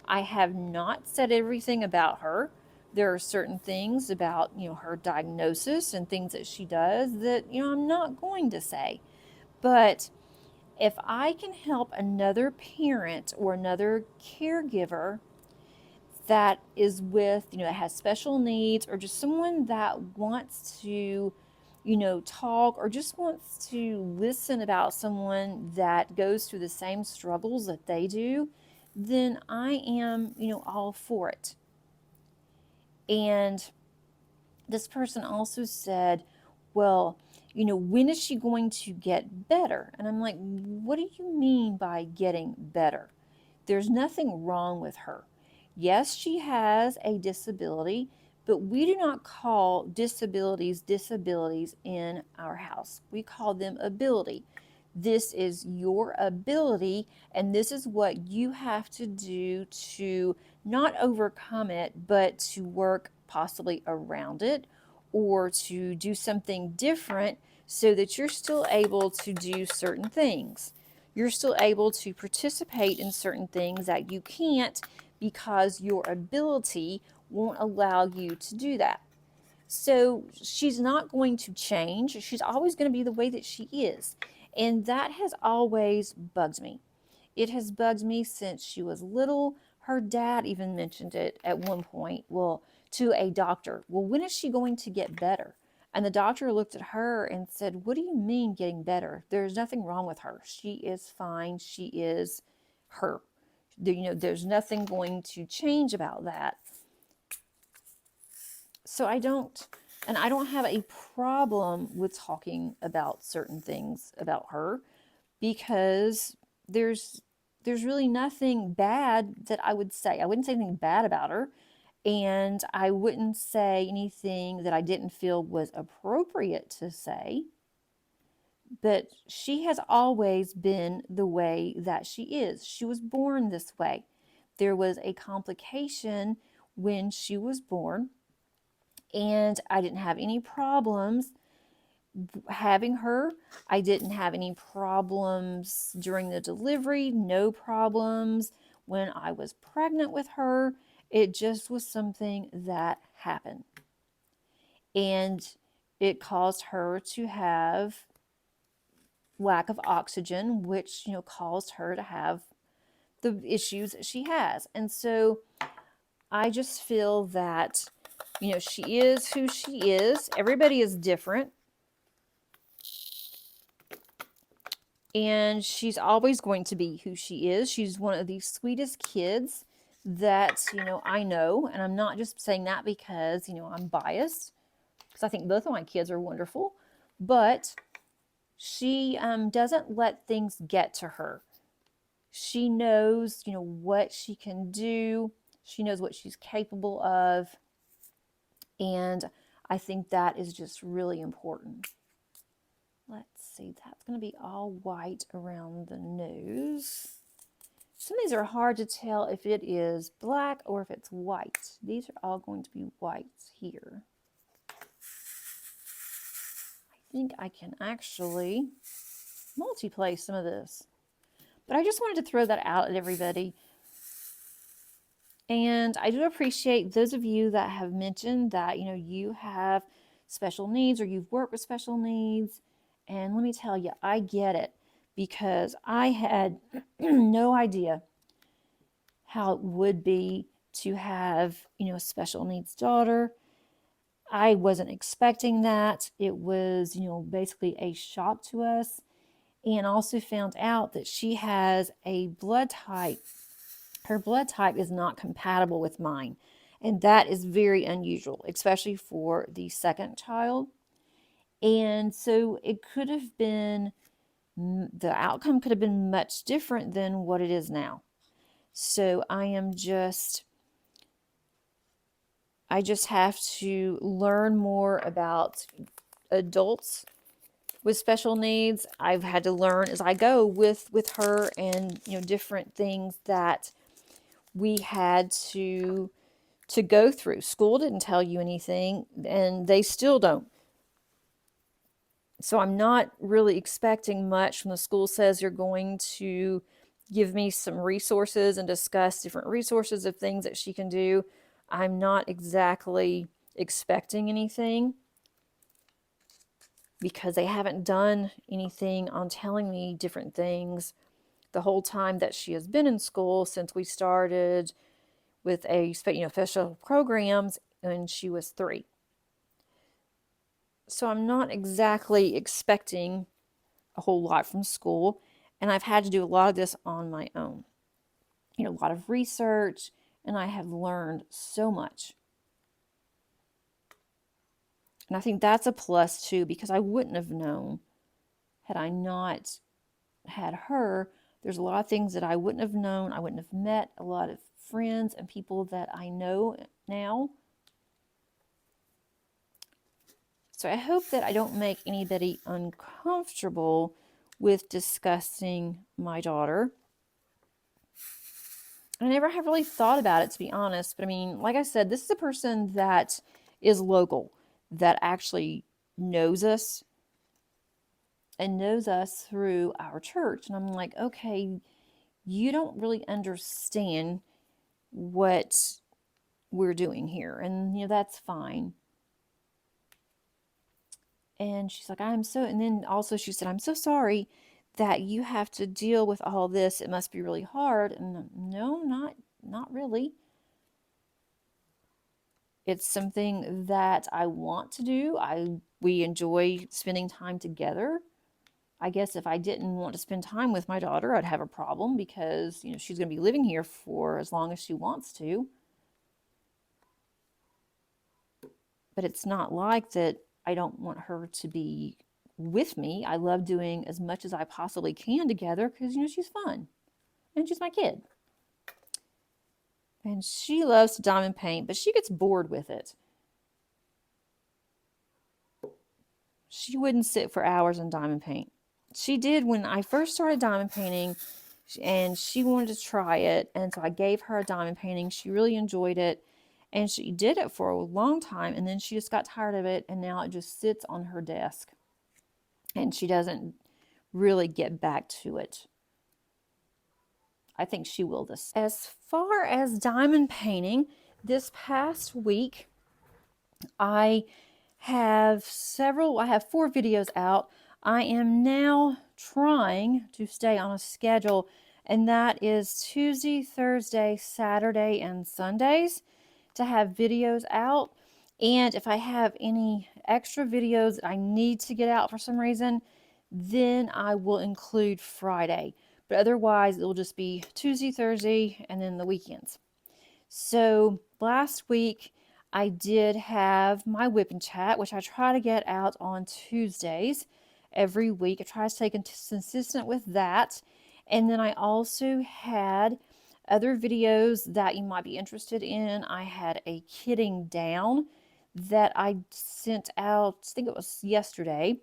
I have not said everything about her. There are certain things about, her diagnosis and things that she does that, I'm not going to say. But If I can help another parent or another caregiver that is with, has special needs, or just someone that wants to, talk, or just wants to listen about someone that goes through the same struggles that they do, then I am, all for it. And this person also said, well, when is she going to get better? And I'm like, what do you mean by getting better? There's nothing wrong with her. Yes, she has a disability, but we do not call disabilities disabilities in our house. We call them ability. This is your ability, and this is what you have to do to not overcome it, but to work possibly around it, or to do something different so that you're still able to do certain things. You're still able to participate in certain things that you can't because your ability won't allow you to do that. So she's not going to change. She's always going to be the way that she is. And that has always bugged me. It has bugged me since she was little. Her dad even mentioned it at one point, well, to a doctor. Well, when is she going to get better? And the doctor looked at her and said, what do you mean getting better? There's nothing wrong with her. She is fine. She is her. There's nothing going to change about that. So I don't have a problem with talking about certain things about her, because there's really nothing bad that I would say. I wouldn't say anything bad about her, and I wouldn't say anything that I didn't feel was appropriate to say. But she has always been the way that she is. She was born this way. There was a complication when she was born, and I didn't have any problems having her. I didn't have any problems during the delivery, no problems when I was pregnant with her. It just was something that happened. And it caused her to have lack of oxygen, which, caused her to have the issues that she has. And so I just feel that, she is who she is. Everybody is different. And she's always going to be who she is. She's one of the sweetest kids that, I know. And I'm not just saying that because, I'm biased, because I think both of my kids are wonderful. But she doesn't let things get to her. She knows, what she can do. She knows what she's capable of. And I think that is just really important. Let's see, that's going to be all white around the nose. Some of these are hard to tell if it is black or if it's white. These are all going to be whites here. I think I can actually multi-place some of this. But I just wanted to throw that out at everybody. And I do appreciate those of you that have mentioned that, you have special needs or you've worked with special needs. And let me tell you, I get it, because I had no idea how it would be to have, a special needs daughter. I wasn't expecting that. It was, basically a shock to us. And also found out that she has a blood type. Her blood type is not compatible with mine. And that is very unusual, especially for the second child. And so it could have been, the outcome could have been much different than what it is now. So I just have to learn more about adults with special needs. I've had to learn as I go with her, and different things that we had to go through. School didn't tell you anything, and they still don't. So I'm not really expecting much when the school says you're going to give me some resources and discuss different resources of things that she can do. I'm not exactly expecting anything. because they haven't done anything on telling me different things the whole time that she has been in school since we started with a special programs when she was 3. So I'm not exactly expecting a whole lot from school, and I've had to do a lot of this on my own. A lot of research, and I have learned so much. And I think that's a plus too, because I wouldn't have known had I not had her. There's a lot of things that I wouldn't have known. I wouldn't have met a lot of friends and people that I know now. So I hope that I don't make anybody uncomfortable with discussing my daughter. I never have really thought about it, to be honest. But I mean, like I said, this is a person that is local, that actually knows us and knows us through our church. And I'm like, okay, you don't really understand what we're doing here. And, that's fine. And she's like, and then also she said, I'm so sorry that you have to deal with all this. It must be really hard. And no, not really. It's something that I want to do. We enjoy spending time together. I guess if I didn't want to spend time with my daughter, I'd have a problem because, she's going to be living here for as long as she wants to. But it's not like that I don't want her to be with me. I love doing as much as I possibly can together because, she's fun. And she's my kid. And she loves to diamond paint, but she gets bored with it. She wouldn't sit for hours in diamond paint. She did when I first started diamond painting, and she wanted to try it. And so I gave her a diamond painting. She really enjoyed it. And she did it for a long time, and then she just got tired of it, and now it just sits on her desk. And she doesn't really get back to it. I think she will this. As far as diamond painting, this past week, I have 4 videos out. I am now trying to stay on a schedule, and that is Tuesday, Thursday, Saturday, and Sundays to have videos out. And if I have any extra videos that I need to get out for some reason, then I will include Friday. But otherwise, it will just be Tuesday, Thursday, and then the weekends. So last week, I did have my WiP Chat, which I try to get out on Tuesdays every week. I try to stay consistent with that. And then I also had other videos that you might be interested in. I had a kitting down that I sent out, I think it was yesterday.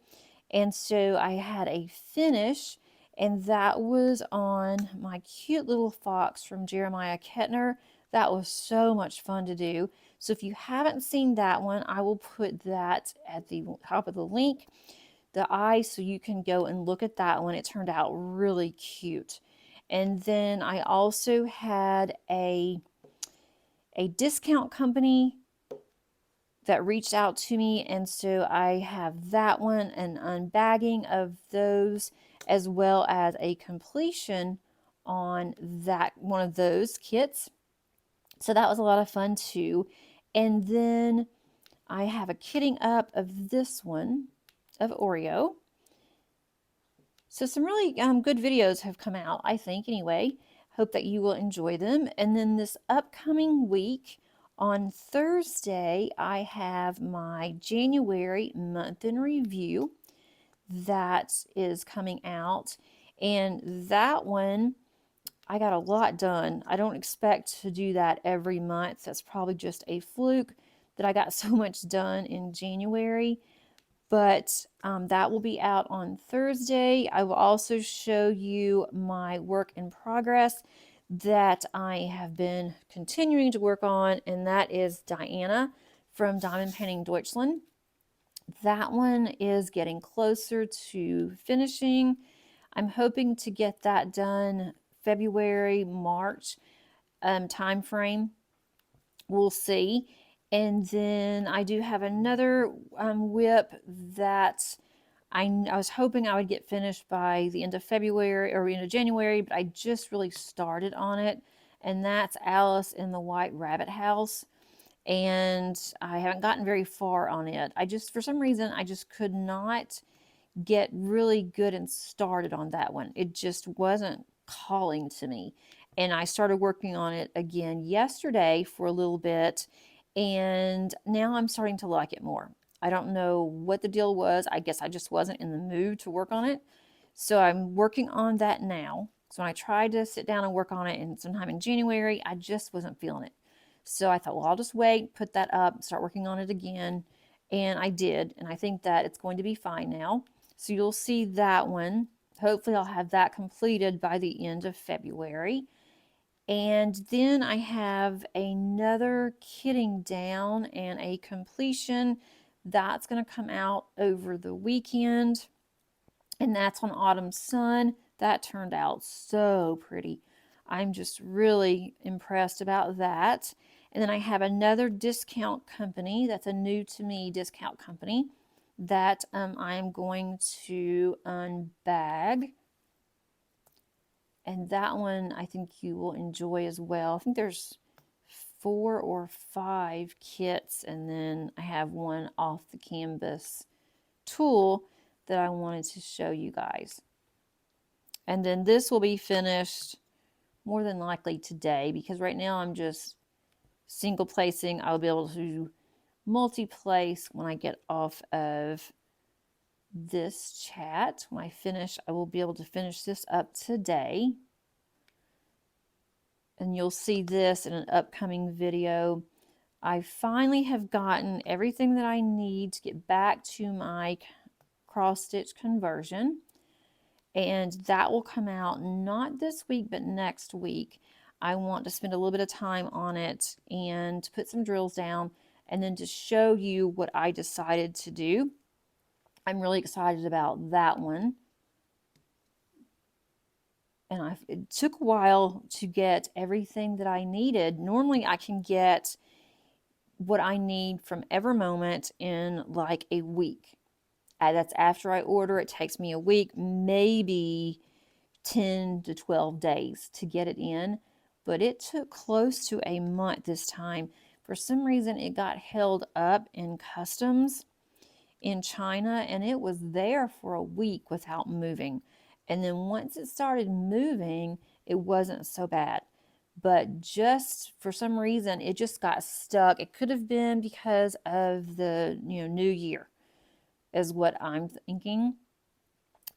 And so I had a finish, and that was on my cute little fox from Jeremiah Kettner. That was so much fun to do. So if you haven't seen that one, I will put that at the top of the link, the eye, so you can go and look at that one. It turned out really cute. And then I also had a discount company that reached out to me, and so I have that one, an unbagging of those, as well as a completion on that one of those kits. So that was a lot of fun too. And then I have a kitting up of this one of Oreo. So some really good videos have come out, I think, anyway. Hope that you will enjoy them. And then this upcoming week, on Thursday, I have my January month in review that is coming out. And that one, I got a lot done. I don't expect to do that every month. That's probably just a fluke that I got so much done in January. But that will be out on Thursday. I will also show you my work in progress that I have been continuing to work on, and that is Diana from Diamond Painting Deutschland. That one is getting closer to finishing. I'm hoping to get that done February, March time frame. We'll see. And then I do have another WiP that I was hoping I would get finished by the end of February or end of January, but I just really started on it. And that's Alice in the White Rabbit House. And I haven't gotten very far on it. For some reason, I just could not get really good and started on that one. It just wasn't calling to me. And I started working on it again yesterday for a little bit, and now I'm starting to like it more. I don't know what the deal was. I guess I just wasn't in the mood to work on it. So I'm working on that now. So when I tried to sit down and work on it sometime in January, I just wasn't feeling it. So I thought, well, I'll just wait, put that up, start working on it again. And I did. And I think that it's going to be fine now. So you'll see that one. Hopefully I'll have that completed by the end of February. And then I have another kitting down and a completion that's going to come out over the weekend. And that's on Autumn Sun. That turned out so pretty. I'm just really impressed about that. And then I have another discount company. That's a new to me discount company that I am going to unbag. And that one I think you will enjoy as well. I think there's 4 or 5 kits, and then I have one off the canvas tool that I wanted to show you guys. And then this will be finished more than likely today, because right now I'm just single placing. I'll be able to multi-place when I get off of this chat. When I finish, I will be able to finish this up today. And you'll see this in an upcoming video. I finally have gotten everything that I need to get back to my cross stitch conversion. And that will come out not this week, but next week. I want to spend a little bit of time on it and put some drills down and then to show you what I decided to do. I'm really excited about that one. And it took a while to get everything that I needed. Normally I can get what I need from Evermoment in like a week. That's after I order. It takes me a week, maybe 10 to 12 days to get it in, but it took close to a month this time. For some reason, it got held up in customs in China, and it was there for a week without moving. And then once it started moving, it wasn't so bad. But just for some reason, it just got stuck. It could have been because of the new year, is what I'm thinking.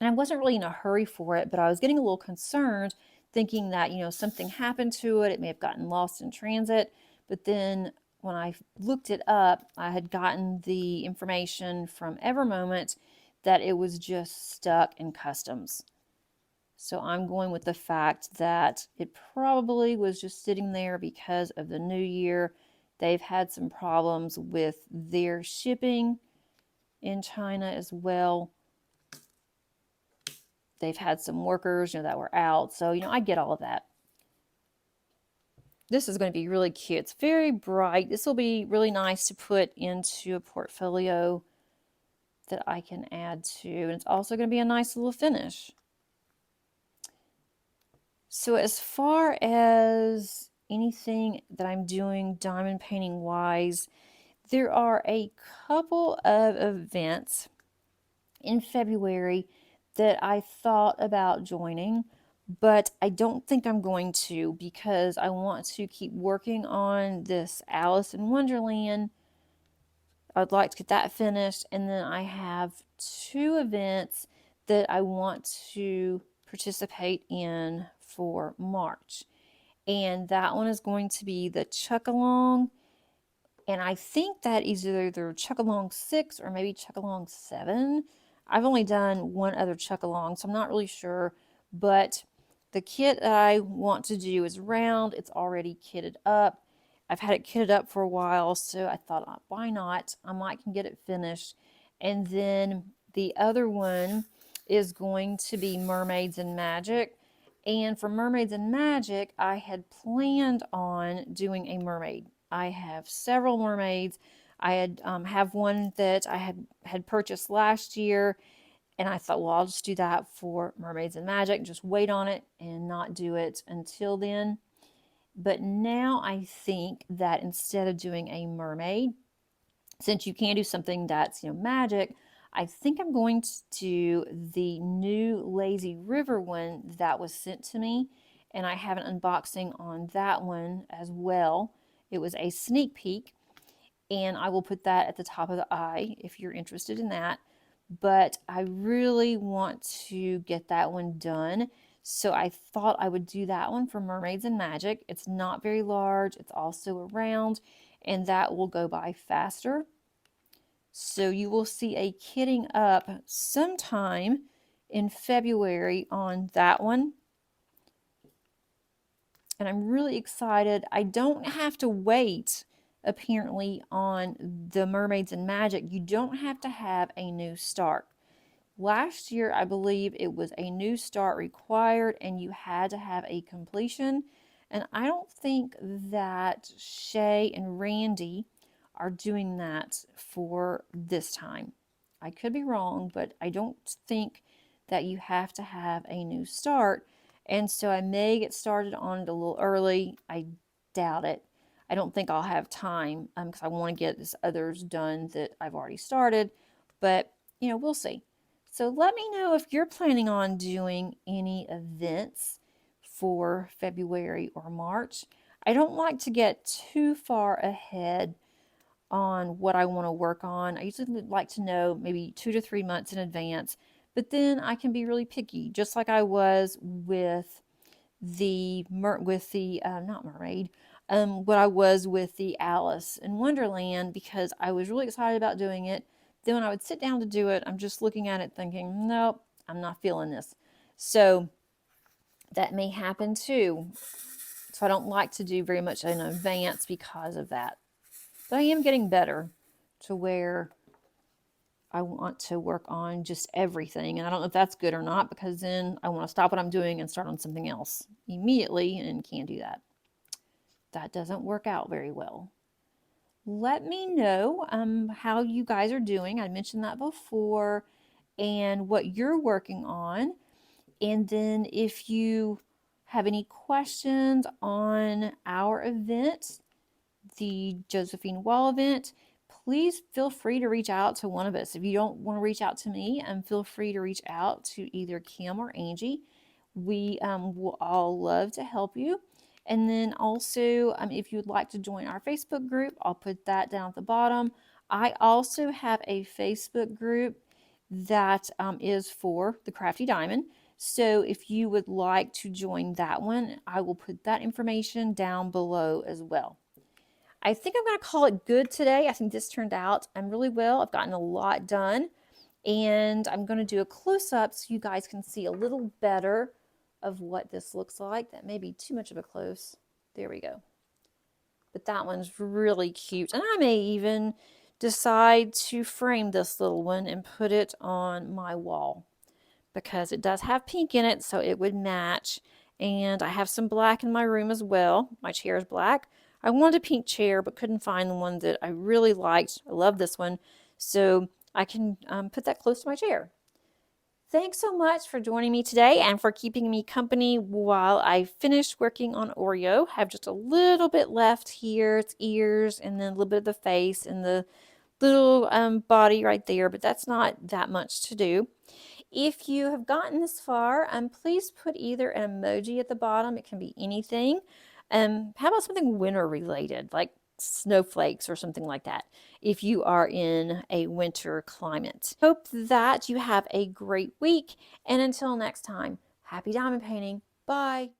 And I wasn't really in a hurry for it, but I was getting a little concerned, thinking that, something happened to it. It may have gotten lost in transit. But then when I looked it up, I had gotten the information from Evermoment that it was just stuck in customs. So I'm going with the fact that it probably was just sitting there because of the new year. They've had some problems with their shipping in China as well. They've had some workers, that were out. So, I get all of that. This is going to be really cute. It's very bright. This will be really nice to put into a portfolio that I can add to. And it's also going to be a nice little finish. So as far as anything that I'm doing diamond painting wise, there are a couple of events in February that I thought about joining, but I don't think I'm going to, because I want to keep working on this Alice in Wonderland. I'd like to get that finished, and then I have 2 events that I want to participate in for March. And that one is going to be the Chuck-along, and I think that is either Chuck-along 6 or maybe Chuck-along 7. I've only done one other Chuck-along, so I'm not really sure, but the kit that I want to do is round. It's already kitted up. I've had it kitted up for a while, so I thought, why not? I might can get it finished. And then the other one is going to be Mermaids and Magic. And for Mermaids and Magic, I had planned on doing a mermaid. I have several mermaids. I had have one that I had purchased last year, And I thought, well, I'll just do that for Mermaids and Magic, just wait on it and not do it until then. But now I think that instead of doing a mermaid, since you can do something that's, magic, I think I'm going to do the new Lazy River one that was sent to me. And I have an unboxing on that one as well. It was a sneak peek, and I will put that at the top of the eye if you're interested in that. But I really want to get that one done. So I thought I would do that one for Mermaids and Magic. It's not very large. It's also a round, and that will go by faster. So you will see a kitting up sometime in February on that one. And I'm really excited. I don't have to wait, apparently, on the Mermaids and Magic. You don't have to have a new start. Last year, I believe it was a new start required and you had to have a completion. And I don't think that Shay and Randy are doing that for this time. I could be wrong, but I don't think that you have to have a new start. And so I may get started on it a little early. I doubt it. I don't think I'll have time because I want to get this others done that I've already started. But, we'll see. So let me know if you're planning on doing any events for February or March. I don't like to get too far ahead on what I want to work on. I usually like to know maybe 2 to 3 months in advance, but then I can be really picky, just like I was with the not mermaid, what I was with the Alice in Wonderland, because I was really excited about doing it. Then when I would sit down to do it, I'm just looking at it thinking, nope, I'm not feeling this. So that may happen too. So I don't like to do very much in advance because of that. But I am getting better to where I want to work on just everything. And I don't know if that's good or not, because then I want to stop what I'm doing and start on something else immediately, and can't do that. That doesn't work out very well. Let me know how you guys are doing. I mentioned that before, and what you're working on. And then if you have any questions on our event, the Josephine Wall event, please feel free to reach out to one of us. If you don't want to reach out to me, feel free to reach out to either Kim or Angie. We will all love to help you. And then also, if you'd like to join our Facebook group, I'll put that down at the bottom. I also have a Facebook group that is for the Crafty Diamond. So if you would like to join that one, I will put that information down below as well. I think I'm going to call it good today. I think this turned out really well. I've gotten a lot done, and I'm going to do a close-up so you guys can see a little better of what this looks like. That may be too much of a close. There we go. But that one's really cute. And I may even decide to frame this little one and put it on my wall, because it does have pink in it, so it would match. And I have some black in my room as well. My chair is black. I wanted a pink chair, but couldn't find the one that I really liked. I love this one, so I can put that close to my chair. Thanks so much for joining me today and for keeping me company while I finished working on Oreo. I have just a little bit left here. It's ears and then a little bit of the face and the little body right there, but that's not that much to do. If you have gotten this far, please put either an emoji at the bottom. It can be anything. How about something winter related, like snowflakes or something like that, if you are in a winter climate. Hope that you have a great week, and until next time, happy diamond painting. Bye.